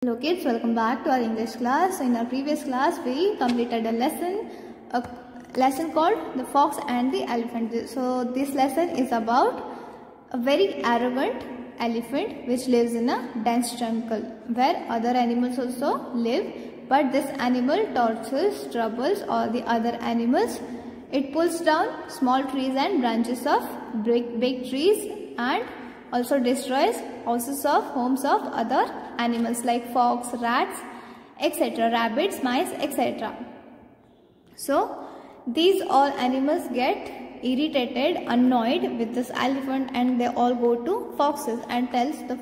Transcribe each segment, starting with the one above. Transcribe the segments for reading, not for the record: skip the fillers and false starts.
Hello kids, welcome back to our English class. So in our previous class we completed a lesson called The Fox and the Elephant. So this lesson is about a very arrogant elephant which lives in a dense jungle where other animals also live, but this animal tortures, troubles all the other animals. It pulls down small trees and branches of big trees and also destroys houses of homes of other animals like fox, rats, etc., rabbits, mice, etc. So these all animals get irritated, annoyed with this elephant, and they all go to foxes and tell the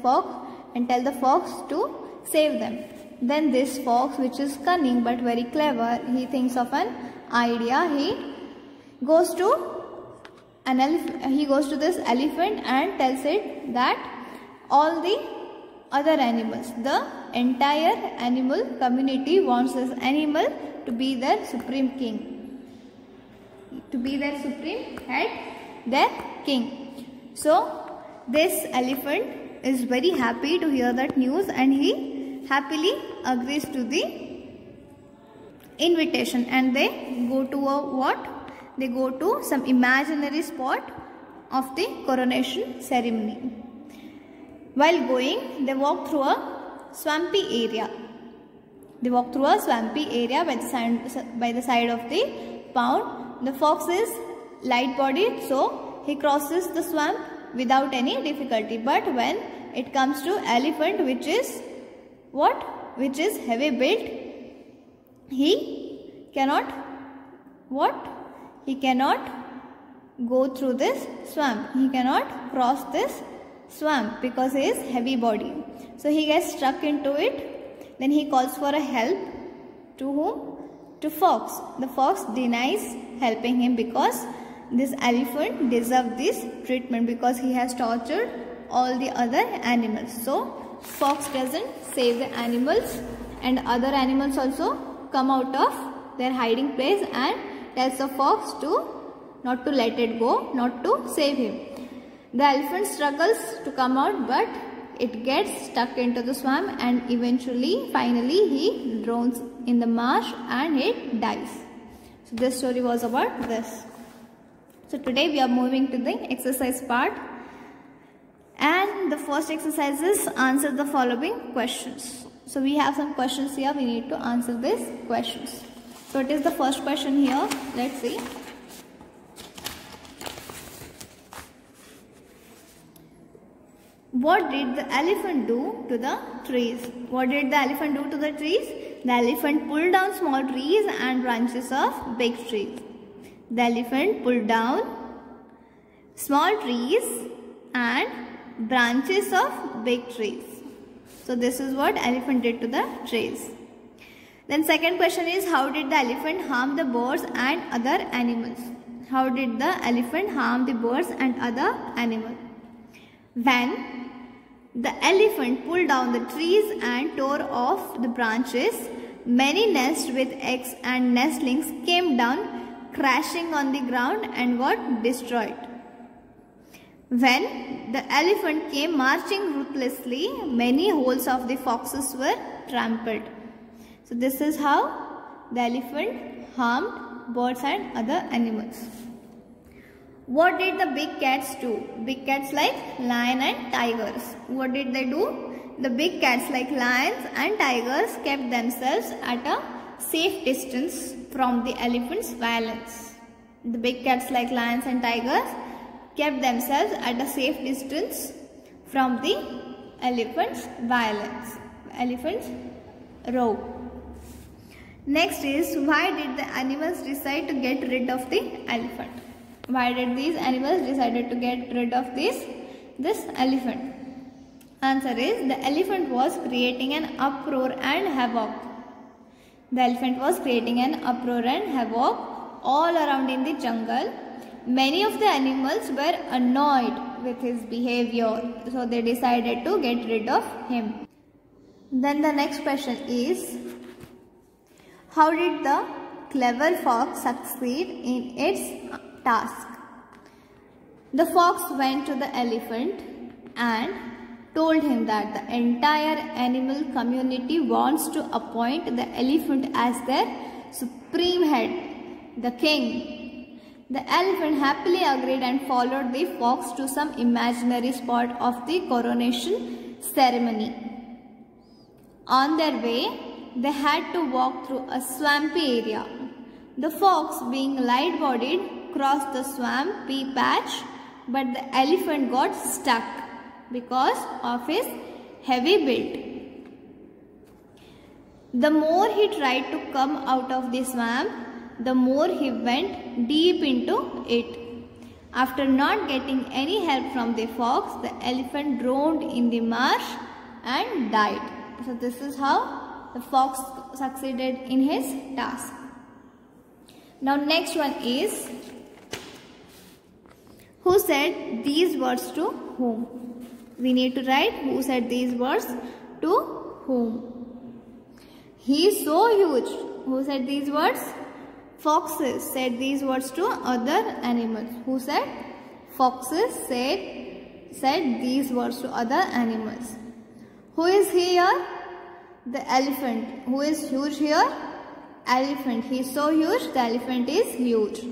fox to save them. Then this fox, which is cunning but very clever, he thinks of an idea. He goes to this elephant and tells it that all the other animals, the entire animal community wants this animal to be their supreme king, to be their supreme head, their king. So this elephant is very happy to hear that news and he happily agrees to the invitation, and they go to They go to some imaginary spot of the coronation ceremony. While going, they walk through a swampy area. By the side of the pond. The fox is light-bodied, so he crosses the swamp without any difficulty. But when it comes to elephant, which is heavy-built, he cannot go through this swamp. He cannot cross this swamp because he is heavy body. So he gets stuck into it. Then he calls for a help. To whom? To fox. The fox denies helping him because this elephant deserves this treatment because he has tortured all the other animals. So fox doesn't save the animals, and other animals also come out of their hiding place and tells the fox not to let it go, not to save him. The elephant struggles to come out, but it gets stuck into the swamp and finally he drowns in the marsh and it dies. So this story was about this. So today we are moving to the exercise part, and the first exercise is answer the following questions. So we have some questions here, we need to answer these questions. So it is the first question here. Let's see. What did the elephant do to the trees? What did the elephant do to the trees? The elephant pulled down small trees and branches of big trees. The elephant pulled down small trees and branches of big trees. So this is what elephant did to the trees. Then second question is, how did the elephant harm the birds and other animals? How did the elephant harm the birds and other animals? When the elephant pulled down the trees and tore off the branches, many nests with eggs and nestlings came down, crashing on the ground and got destroyed. When the elephant came marching ruthlessly, many holes of the foxes were trampled. So this is how the elephant harmed birds and other animals. What did the big cats do? Big cats like lion and tigers. What did they do? The big cats like lions and tigers kept themselves at a safe distance from the elephant's violence. The big cats like lions and tigers kept themselves at a safe distance from the elephant's violence, elephant's roar. Next is, why did the animals decide to get rid of the elephant? Why did these animals decided to get rid of this elephant? Answer is, the elephant was creating an uproar and havoc. The elephant was creating an uproar and havoc all around in the jungle. Many of the animals were annoyed with his behavior, so they decided to get rid of him. Then the next question is, how did the clever fox succeed in its task? The fox went to the elephant and told him that the entire animal community wants to appoint the elephant as their supreme head, the king. The elephant happily agreed and followed the fox to some imaginary spot of the coronation ceremony. On their way, they had to walk through a swampy area. The fox, being light-bodied, crossed the swampy patch, but the elephant got stuck because of his heavy build. The more he tried to come out of the swamp, the more he went deep into it. After not getting any help from the fox, the elephant drowned in the marsh and died. So this is how the fox succeeded in his task. Now next one is, who said these words to whom? We need to write who said these words to whom. He is so huge. Who said these words? Foxes said these words to other animals. Who said? Foxes said these words to other animals. Who is here? The elephant. Who is huge here? Elephant. He is so huge, the elephant is huge.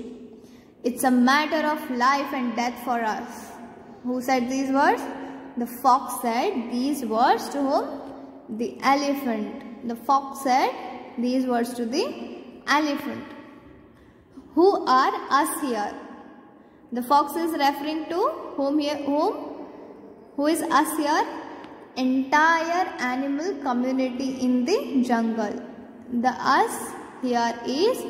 It's a matter of life and death for us. Who said these words? The fox said these words to whom? The elephant. The fox said these words to the elephant. Who are us here? The fox is referring to whom here? Who is us here? Entire animal community in the jungle. The us here is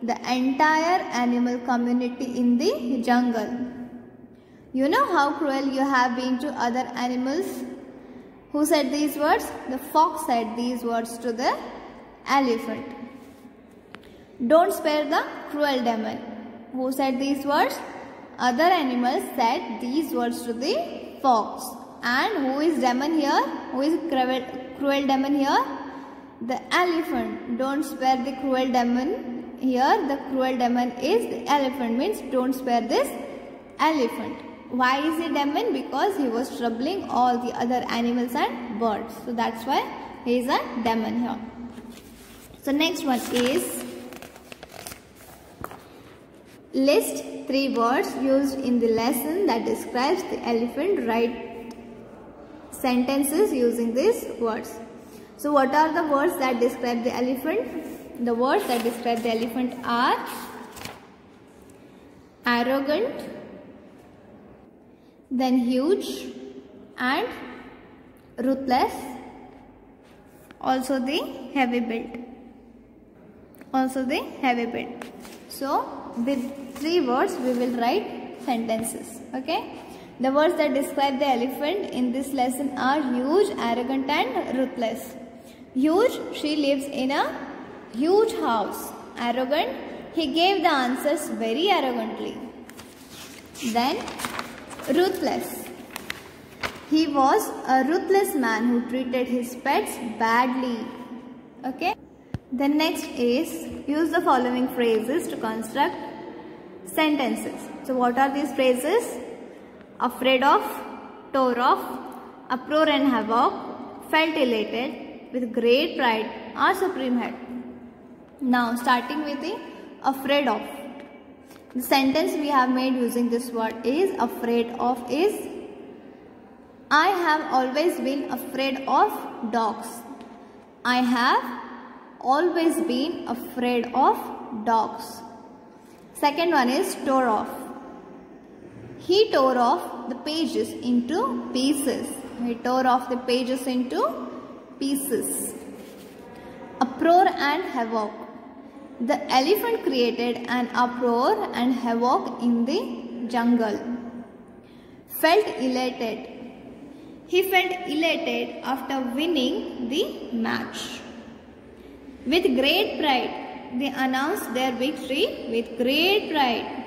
the entire animal community in the jungle. You know how cruel you have been to other animals? Who said these words? The fox said these words to the elephant. Don't spare the cruel demon. Who said these words? Other animals said these words to the fox. And who is demon here? Who is cruel demon here? The elephant. Don't spare the cruel demon here. The cruel demon is the elephant, means don't spare this elephant. Why is he demon? Because he was troubling all the other animals and birds. So that's why he is a demon here. So next one is, list 3 words used in the lesson that describes the elephant. Write sentences using these words. So what are the words that describe the elephant? The words that describe the elephant are arrogant, then huge and ruthless, also the heavy build. So with 3 words we will write sentences. Okay. The words that describe the elephant in this lesson are huge, arrogant and ruthless. Huge, she lives in a huge house. Arrogant, he gave the answers very arrogantly. Then ruthless, he was a ruthless man who treated his pets badly. Okay. The next is, use the following phrases to construct sentences. So what are these phrases? Afraid of, tore off, uproar and havoc, felt elated, with great pride, our supreme head. Now starting with the afraid of. The sentence we have made using this word is afraid of is, I have always been afraid of dogs. I have always been afraid of dogs. Second one is tore off. He tore off the pages into pieces. He tore off the pages into pieces. Uproar and havoc. The elephant created an uproar and havoc in the jungle. Felt elated. He felt elated after winning the match. With great pride, they announced their victory with great pride.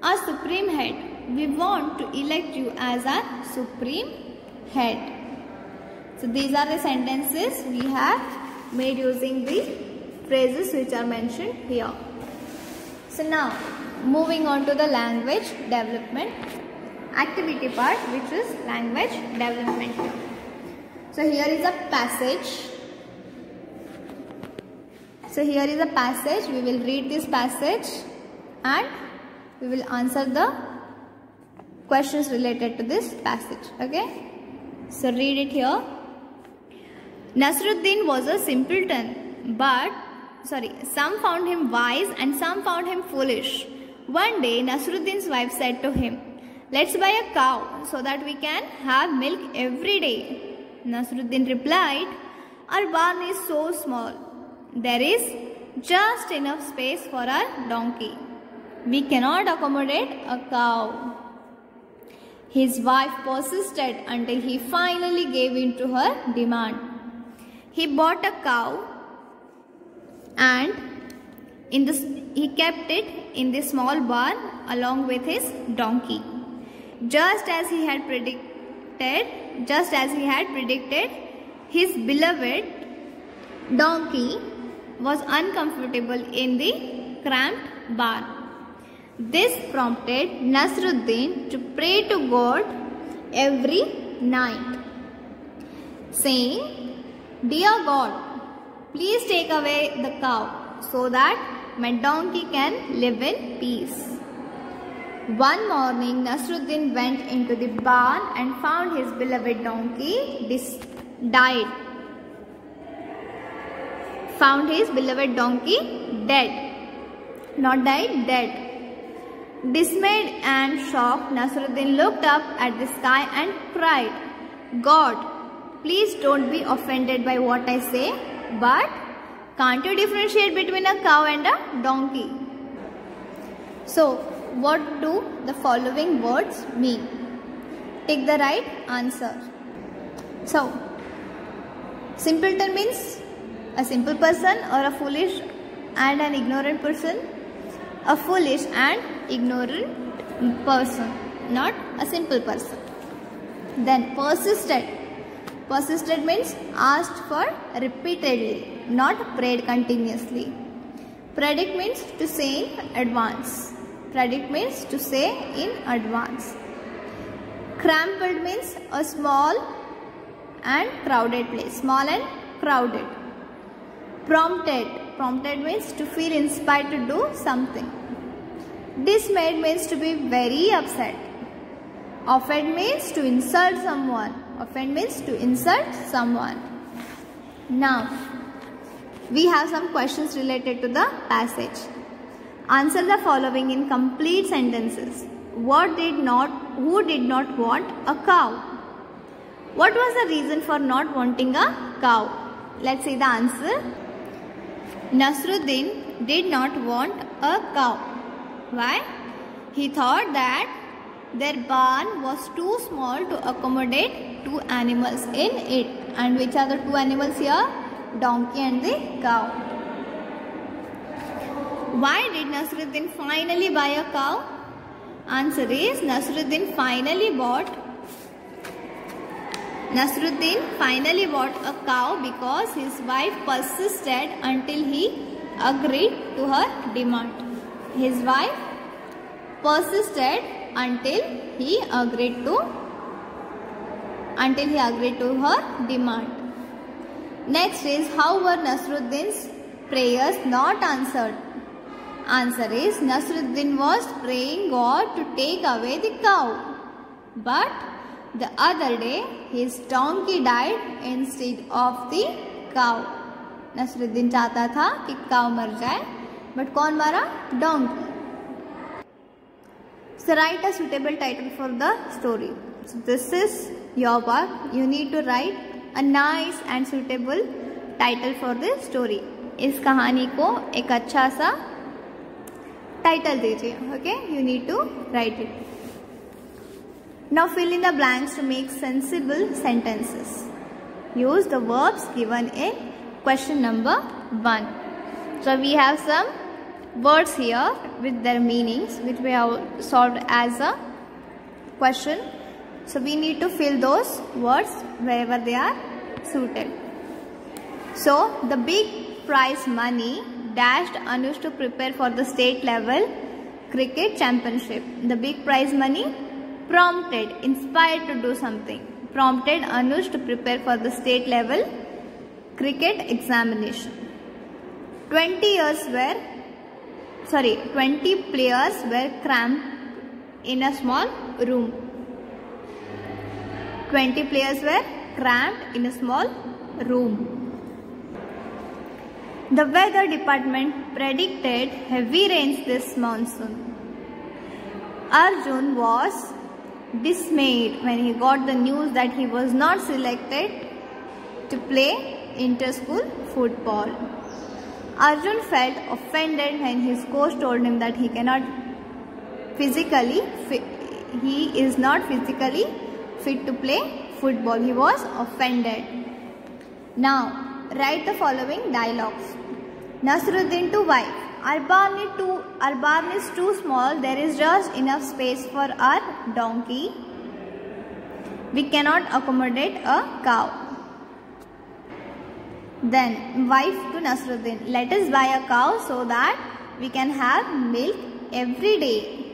Our supreme head, we want to elect you as our supreme head. So these are the sentences we have made using the phrases which are mentioned here. So now moving on to the language development. activity part, which is language development. So here is a passage. We will read this passage and we will answer the questions related to this passage. Okay. So read it here. Nasruddin was a simpleton, some found him wise and some found him foolish. One day Nasruddin's wife said to him, "Let's buy a cow so that we can have milk every day." Nasruddin replied, "Our barn is so small. There is just enough space for our donkey. We cannot accommodate a cow." His wife persisted until he finally gave in to her demand. He bought a cow and he kept it in the small barn along with his donkey. Just as he had predicted, his beloved donkey was uncomfortable in the cramped barn. This prompted Nasruddin to pray to God every night, saying, "Dear God, please take away the cow so that my donkey can live in peace." One morning, Nasruddin went into the barn and found his beloved donkey dead. Dismayed and shocked, Nasruddin looked up at the sky and cried, "God, please don't be offended by what I say, but can't you differentiate between a cow and a donkey?" So, what do the following words mean? Take the right answer. So, simpleton means a simple person or a foolish and an ignorant person. A foolish and ignorant person, not a simple person. Then persisted. Persisted means asked for repeatedly, not prayed continuously. Predict means to say in advance. Cramped means a small and crowded place. Prompted means to feel inspired to do something. Dismayed means to be very upset. Offend means to insult someone. Now, we have some questions related to the passage. Answer the following in complete sentences. Who did not want a cow? What was the reason for not wanting a cow? Let's see the answer. Nasruddin did not want a cow. Why? He thought that their barn was too small to accommodate two animals in it. And which are the two animals here? Donkey and the cow. Why did Nasruddin finally buy a cow? Answer is Nasruddin finally bought a cow because his wife persisted until he agreed to her demand. His wife persisted until he agreed to her demand. Next is, how were Nasruddin's prayers not answered? Answer is Nasruddin was praying God to take away the cow, but the other day his donkey died instead of the cow. Nasruddin चाहता था कि cow मर जाए, but कौन मारा? Donkey. So write a suitable title for the story. So this is your work. You need to write a nice and suitable title for this story. इस कहानी को एक अच्छा सा टाइटल दीजिए. Okay, you need to write it. Now fill in the blanks to make sensible sentences. Use the verbs given in question number 1. So we have some words here with their meanings which we have solved as a question. So we need to fill those words wherever they are suited. So the big prize money dashed Anush to prepare for the state level cricket championship. The big prize money prompted, inspired to do something. Prompted Anush to prepare for the state level cricket examination. 20 players were cramped in a small room. 20 players were cramped in a small room. The weather department predicted heavy rains this monsoon. Arjun was dismayed when he got the news that he was not selected to play inter-school football. Arjun felt offended when his coach told him that he is not physically fit to play football. He was offended. Now, write the following dialogues. Nasruddin to wife. Our barn is too small. There is just enough space for our donkey. We cannot accommodate a cow. Then, wife to Nasruddin. Let us buy a cow so that we can have milk every day.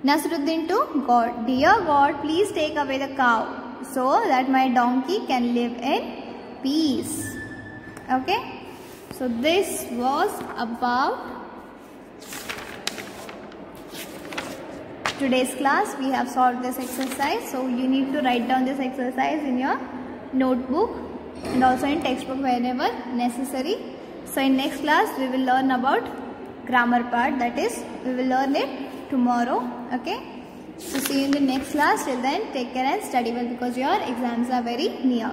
Nasruddin to God. Dear God, please take away the cow so that my donkey can live in peace. Okay. So this was about today's class. We have solved this exercise. So you need to write down this exercise in your notebook and also in textbook whenever necessary. So in next class we will learn about grammar part, that is we will learn it tomorrow. Okay. So see you in the next class. Till then, take care and study well because your exams are very near.